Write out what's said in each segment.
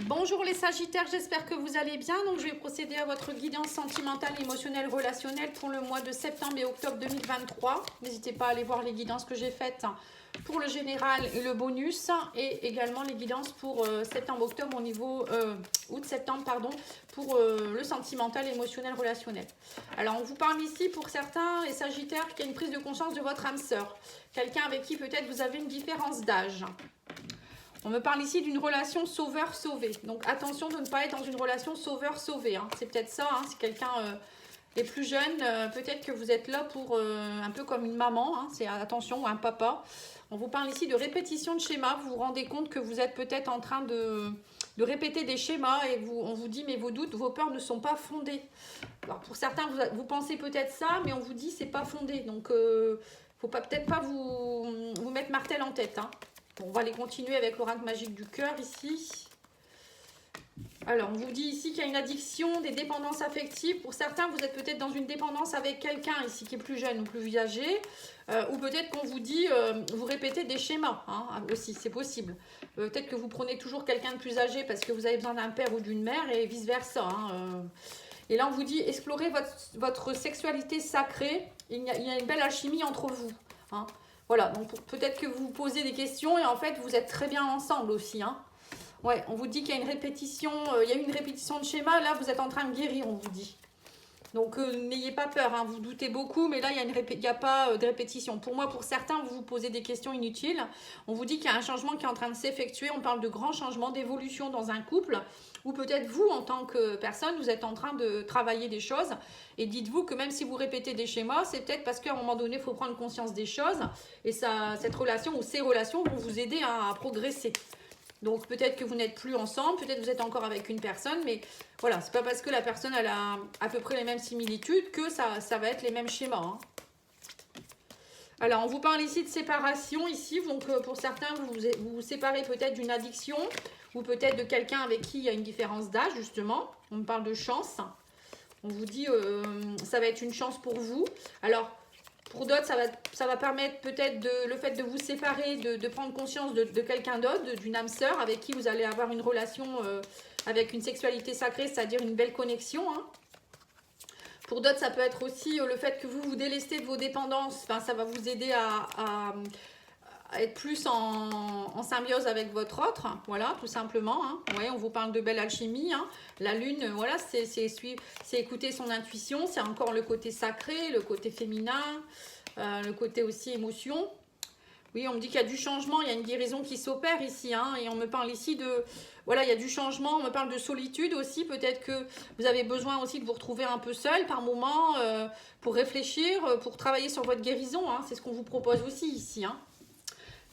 Bonjour les Sagittaires, j'espère que vous allez bien. Donc je vais procéder à votre guidance sentimentale, émotionnelle, relationnelle pour le mois de septembre et octobre 2023. N'hésitez pas à aller voir les guidances que j'ai faites pour le général et le bonus et également les guidances pour septembre-octobre au niveau août-septembre pardon pour le sentimental, émotionnel, relationnel. Alors on vous parle ici pour certains les Sagittaires qui a une prise de conscience de votre âme sœur, quelqu'un avec qui peut-être vous avez une différence d'âge. On me parle ici d'une relation sauveur-sauvé. Donc attention de ne pas être dans une relation sauveur-sauvé. Hein. C'est peut-être ça, hein. Si quelqu'un est plus jeune, peut-être que vous êtes là pour un peu comme une maman. Hein. C'est attention, ou un papa. On vous parle ici de répétition de schémas. Vous vous rendez compte que vous êtes peut-être en train de répéter des schémas et on vous dit mais vos doutes, vos peurs ne sont pas fondées. Alors pour certains, vous pensez peut-être ça, mais on vous dit c'est pas fondé. Donc faut peut-être pas vous mettre martel en tête. Hein. Bon, on va aller continuer avec l'oracle magique du cœur ici. Alors, on vous dit ici qu'il y a une addiction, des dépendances affectives. Pour certains, vous êtes peut-être dans une dépendance avec quelqu'un ici qui est plus jeune ou plus âgé. Ou peut-être qu'on vous dit, vous répétez des schémas hein, aussi, c'est possible. Peut-être que vous prenez toujours quelqu'un de plus âgé parce que vous avez besoin d'un père ou d'une mère et vice-versa. Hein, Et là, on vous dit, explorez votre sexualité sacrée. Il y a une belle alchimie entre vous. Hein. Voilà, donc peut-être que vous vous posez des questions et en fait, vous êtes très bien ensemble aussi. Hein. Ouais, on vous dit qu'il y a une répétition, il y a une répétition de schéma. Là, vous êtes en train de guérir, on vous dit. Donc, n'ayez pas peur, hein, vous doutez beaucoup, mais là, il n'y a pas de répétition. Pour moi, pour certains, vous vous posez des questions inutiles. On vous dit qu'il y a un changement qui est en train de s'effectuer. On parle de grands changements, d'évolution dans un couple. Ou peut-être vous, en tant que personne, vous êtes en train de travailler des choses. Et dites-vous que même si vous répétez des schémas, c'est peut-être parce qu'à un moment donné, il faut prendre conscience des choses. Et cette relation ou ces relations vont vous aider à progresser. Donc peut-être que vous n'êtes plus ensemble, peut-être que vous êtes encore avec une personne, mais voilà, c'est pas parce que la personne elle a à peu près les mêmes similitudes que ça va être les mêmes schémas. Hein. Alors on vous parle ici de séparation, ici, donc pour certains vous vous séparez peut-être d'une addiction ou peut-être de quelqu'un avec qui il y a une différence d'âge justement. On me parle de chance, on vous dit ça va être une chance pour vous. Alors pour d'autres, ça va permettre peut-être le fait de vous séparer, de prendre conscience de quelqu'un d'autre, d'une âme sœur avec qui vous allez avoir une relation avec une sexualité sacrée, c'est-à-dire une belle connexion. Hein. Pour d'autres, ça peut être aussi le fait que vous vous délestez de vos dépendances. Enfin, ça va vous aider à être plus en symbiose avec votre autre. Voilà, tout simplement. Hein. Ouais, on vous parle de belle alchimie. Hein. La lune, voilà, c'est écouter son intuition. C'est encore le côté sacré, le côté féminin, le côté aussi émotion. Oui, on me dit qu'il y a du changement, il y a une guérison qui s'opère ici. Hein, et on me parle ici de... Voilà, il y a du changement, on me parle de solitude aussi. Peut-être que vous avez besoin aussi de vous retrouver un peu seul par moment pour réfléchir, pour travailler sur votre guérison. Hein, c'est ce qu'on vous propose aussi ici. Hein.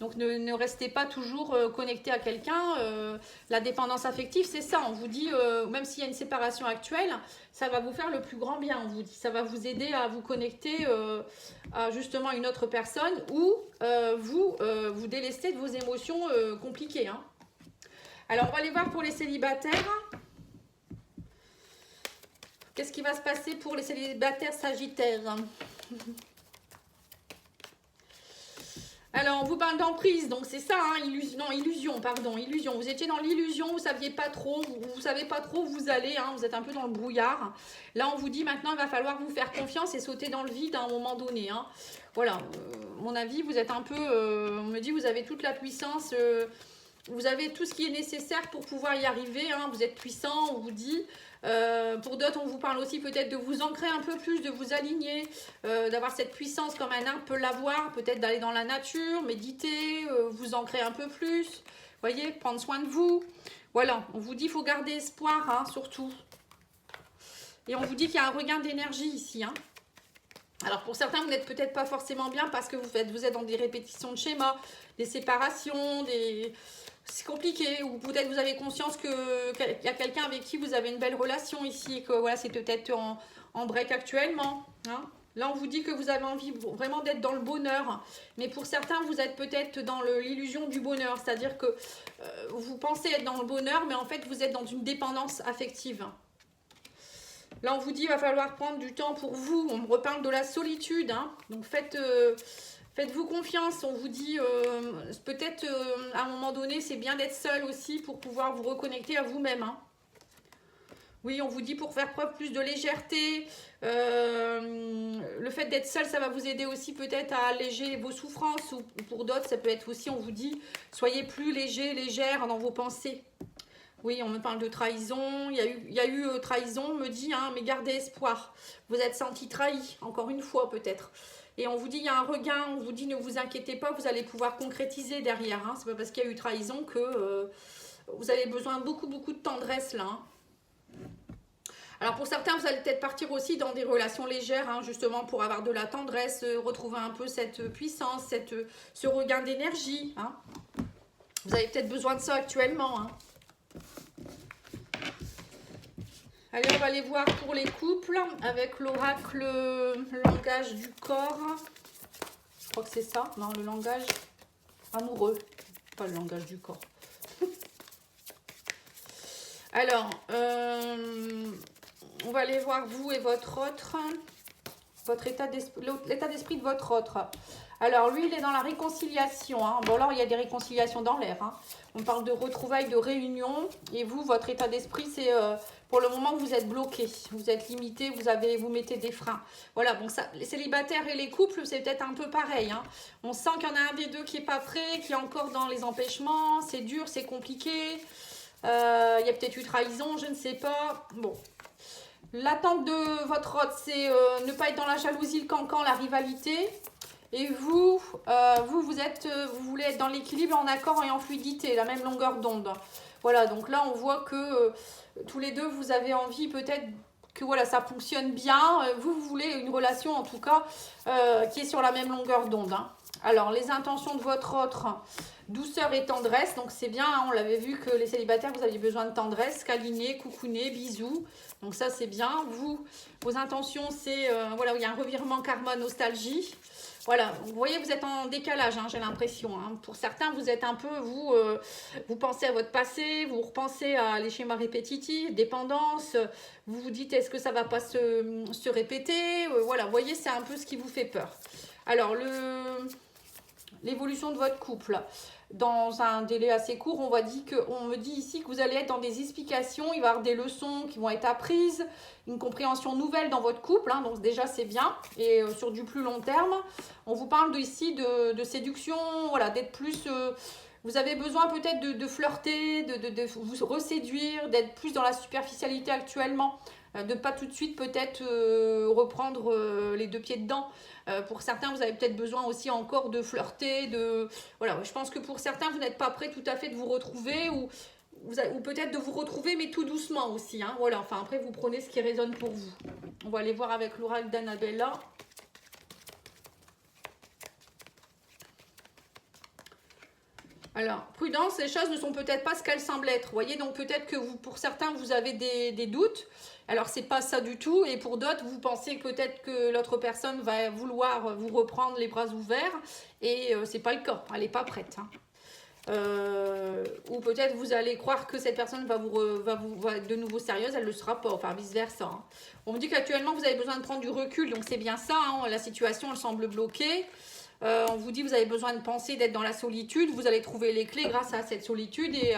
Donc ne restez pas toujours connecté à quelqu'un. La dépendance affective, c'est ça. On vous dit, même s'il y a une séparation actuelle, ça va vous faire le plus grand bien. On vous dit, ça va vous aider à vous connecter à justement une autre personne ou vous délester de vos émotions compliquées. Hein. Alors, on va aller voir pour les célibataires. Qu'est-ce qui va se passer pour les célibataires sagittaires ? Alors, on vous parle d'emprise, donc c'est ça, hein, illusion. Vous étiez dans l'illusion, vous ne saviez pas trop, vous savez pas trop où vous allez, hein, vous êtes un peu dans le brouillard. Là, on vous dit maintenant, il va falloir vous faire confiance et sauter dans le vide à un moment donné. Hein. Voilà, mon avis, vous êtes un peu, on me dit, vous avez toute la puissance, vous avez tout ce qui est nécessaire pour pouvoir y arriver, hein, vous êtes puissant, on vous dit. Pour d'autres, on vous parle aussi peut-être de vous ancrer un peu plus, de vous aligner, d'avoir cette puissance comme un arbre peut l'avoir, peut-être d'aller dans la nature, méditer, vous ancrer un peu plus, voyez, prendre soin de vous. Voilà, on vous dit qu'il faut garder espoir, hein, surtout. Et on vous dit qu'il y a un regain d'énergie ici. Hein. Alors pour certains, vous n'êtes peut-être pas forcément bien parce que vous êtes dans des répétitions de schémas, des séparations, c'est compliqué, ou peut-être vous avez conscience qu'il y a quelqu'un avec qui vous avez une belle relation ici et que voilà, c'est peut-être en break actuellement. Hein. Là, on vous dit que vous avez envie vraiment d'être dans le bonheur, mais pour certains, vous êtes peut-être dans l'illusion du bonheur, c'est-à-dire que vous pensez être dans le bonheur, mais en fait, vous êtes dans une dépendance affective. Là, on vous dit qu'il va falloir prendre du temps pour vous. On me reparle de la solitude. Hein. Donc, faites Faites-vous confiance, on vous dit, peut-être à un moment donné, c'est bien d'être seul aussi pour pouvoir vous reconnecter à vous-même. Hein. Oui, on vous dit pour faire preuve plus de légèreté. Le fait d'être seul, ça va vous aider aussi peut-être à alléger vos souffrances. Ou pour d'autres, ça peut être aussi, on vous dit, soyez plus léger, légère dans vos pensées. Oui, on me parle de trahison. Il y a eu trahison, on me dit, hein, mais gardez espoir. Vous êtes senti trahi, encore une fois peut-être. Et on vous dit, il y a un regain, on vous dit, ne vous inquiétez pas, vous allez pouvoir concrétiser derrière. Hein. C'est pas parce qu'il y a eu trahison que vous avez besoin de beaucoup de tendresse là. Hein. Alors pour certains, vous allez peut-être partir aussi dans des relations légères, hein, justement pour avoir de la tendresse, retrouver un peu cette puissance, ce regain d'énergie. Hein. Vous avez peut-être besoin de ça actuellement. Hein. Allez, on va aller voir pour les couples avec l'oracle langage du corps. Je crois que c'est ça, non, le langage amoureux, pas le langage du corps. Alors, on va aller voir vous et votre autre, l'état d'esprit de votre autre. Alors, lui, il est dans la réconciliation. Hein. Bon, là, il y a des réconciliations dans l'air. Hein. On parle de retrouvailles, de réunions. Et vous, votre état d'esprit, c'est pour le moment, vous êtes bloqué. Vous êtes limité, vous mettez des freins. Voilà, bon, ça, les célibataires et les couples, c'est peut-être un peu pareil. Hein. On sent qu'il y en a un des deux qui n'est pas prêt, qui est encore dans les empêchements. C'est dur, c'est compliqué. Il y a peut-être eu trahison, je ne sais pas. Bon. L'attente de votre hôte, c'est ne pas être dans la jalousie, le cancan, la rivalité. Et vous, vous voulez être dans l'équilibre, en accord et en fluidité, la même longueur d'onde. Voilà, donc là, on voit que tous les deux, vous avez envie peut-être que voilà, ça fonctionne bien. Vous voulez une relation, en tout cas, qui est sur la même longueur d'onde. Hein. Alors, les intentions de votre autre, douceur et tendresse. Donc, c'est bien, hein, on l'avait vu que les célibataires, vous aviez besoin de tendresse, câliner, coucouner, bisous. Donc, ça, c'est bien. Vous, vos intentions, c'est, voilà, il y a un revirement karma, nostalgie. Voilà, vous voyez, vous êtes en décalage, hein, j'ai l'impression. Hein. Pour certains, vous êtes un peu, vous pensez à votre passé, vous repensez à les schémas répétitifs, dépendance. Vous vous dites, est-ce que ça ne va pas se répéter? Voilà, vous voyez, c'est un peu ce qui vous fait peur. Alors, l'évolution de votre couple. Dans un délai assez court, on me dit ici que vous allez être dans des explications, il va y avoir des leçons qui vont être apprises, une compréhension nouvelle dans votre couple, hein, donc déjà c'est bien, et sur du plus long terme, on vous parle ici de séduction, voilà, d'être plus, vous avez besoin peut-être de flirter, de vous reséduire, d'être plus dans la superficialité actuellement, de pas tout de suite peut-être reprendre les deux pieds dedans. Pour certains, vous avez peut-être besoin aussi encore de flirter, voilà, je pense que pour certains, vous n'êtes pas prêt tout à fait de vous retrouver ou peut-être de vous retrouver, mais tout doucement aussi. Hein, voilà, enfin après, vous prenez ce qui résonne pour vous. On va aller voir avec l'oracle d'Annabella. Alors, prudence, les choses ne sont peut-être pas ce qu'elles semblent être. Vous voyez, donc peut-être que pour certains, vous avez des doutes. Alors, c'est pas ça du tout. Et pour d'autres, vous pensez peut-être que l'autre personne va vouloir vous reprendre les bras ouverts. Et c'est pas le cas. Elle n'est pas prête. Hein. Ou peut-être vous allez croire que cette personne va être de nouveau sérieuse. Elle ne le sera pas. Enfin, vice-versa. Hein. On me dit qu'actuellement, vous avez besoin de prendre du recul. Donc, c'est bien ça. Hein. La situation, elle semble bloquée. On vous dit que vous avez besoin de penser, d'être dans la solitude. Vous allez trouver les clés grâce à cette solitude et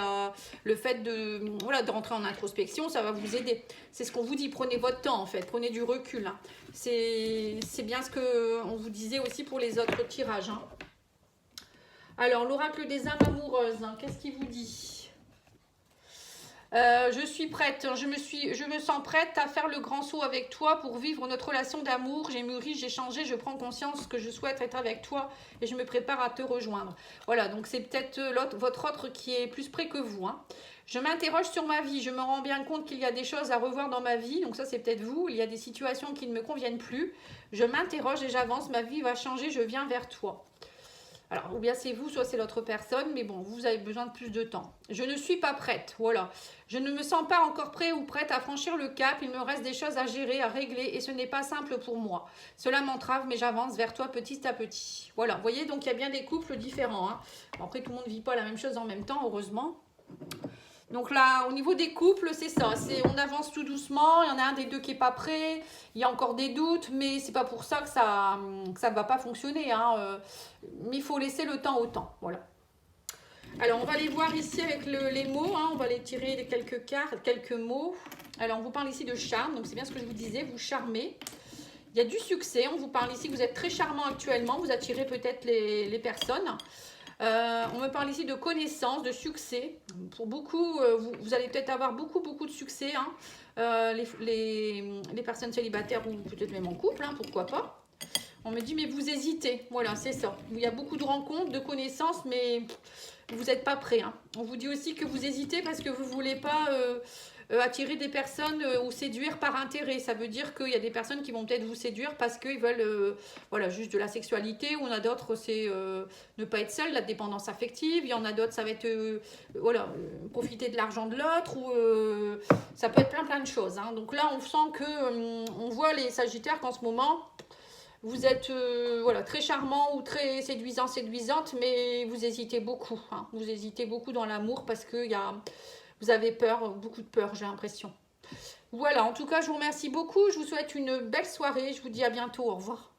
le fait de rentrer en introspection, ça va vous aider. C'est ce qu'on vous dit, prenez votre temps en fait, prenez du recul. Hein. C'est bien ce qu'on vous disait aussi pour les autres tirages. Hein. Alors, l'oracle des âmes amoureuses, hein, qu'est-ce qu'il vous dit ? Je suis prête, je me sens prête à faire le grand saut avec toi pour vivre notre relation d'amour. J'ai mûri, j'ai changé, je prends conscience que je souhaite être avec toi et je me prépare à te rejoindre. Voilà, donc c'est peut-être votre autre qui est plus près que vous. Hein. Je m'interroge sur ma vie, je me rends bien compte qu'il y a des choses à revoir dans ma vie. Donc ça, c'est peut-être vous, il y a des situations qui ne me conviennent plus. Je m'interroge et j'avance, ma vie va changer, je viens vers toi. Alors, ou bien c'est vous, soit c'est l'autre personne, mais bon, vous avez besoin de plus de temps. Je ne suis pas prête, voilà. Je ne me sens pas encore prêt ou prête à franchir le cap. Il me reste des choses à gérer, à régler, et ce n'est pas simple pour moi. Cela m'entrave, mais j'avance vers toi petit à petit. Voilà, vous voyez, donc il y a bien des couples différents. Hein. Bon, après, tout le monde ne vit pas la même chose en même temps, heureusement. Donc là, au niveau des couples, c'est ça. On avance tout doucement. Il y en a un des deux qui n'est pas prêt. Il y a encore des doutes, mais c'est pas pour ça que ça ne va pas fonctionner. Hein. Mais il faut laisser le temps au temps. Voilà. Alors, on va les voir ici avec les mots. Hein. On va les tirer les quelques cartes, quelques mots. Alors, on vous parle ici de charme. Donc, c'est bien ce que je vous disais. Vous charmez. Il y a du succès. On vous parle ici que vous êtes très charmant actuellement. Vous attirez peut-être les personnes. On me parle ici de connaissances, de succès. Pour beaucoup, vous allez peut-être avoir beaucoup de succès. Hein. Les personnes célibataires ou peut-être même en couple, hein, pourquoi pas. On me dit, mais vous hésitez. Voilà, c'est ça. Il y a beaucoup de rencontres, de connaissances, mais vous n'êtes pas prêt. Hein. On vous dit aussi que vous hésitez parce que vous ne voulez pas attirer des personnes ou séduire par intérêt. Ça veut dire qu'il y a des personnes qui vont peut-être vous séduire parce qu'ils veulent voilà, juste de la sexualité. Ou on a d'autres, c'est ne pas être seul, la dépendance affective. Il y en a d'autres, ça va être voilà, profiter de l'argent de l'autre. Ou ça peut être plein de choses. Hein. Donc là, on sent que on voit les Sagittaires qu'en ce moment... Vous êtes voilà, très charmant ou très séduisant, séduisante, mais vous hésitez beaucoup. Hein. Vous hésitez beaucoup dans l'amour parce que vous avez peur, beaucoup de peur, j'ai l'impression. Voilà, en tout cas, je vous remercie beaucoup. Je vous souhaite une belle soirée. Je vous dis à bientôt. Au revoir.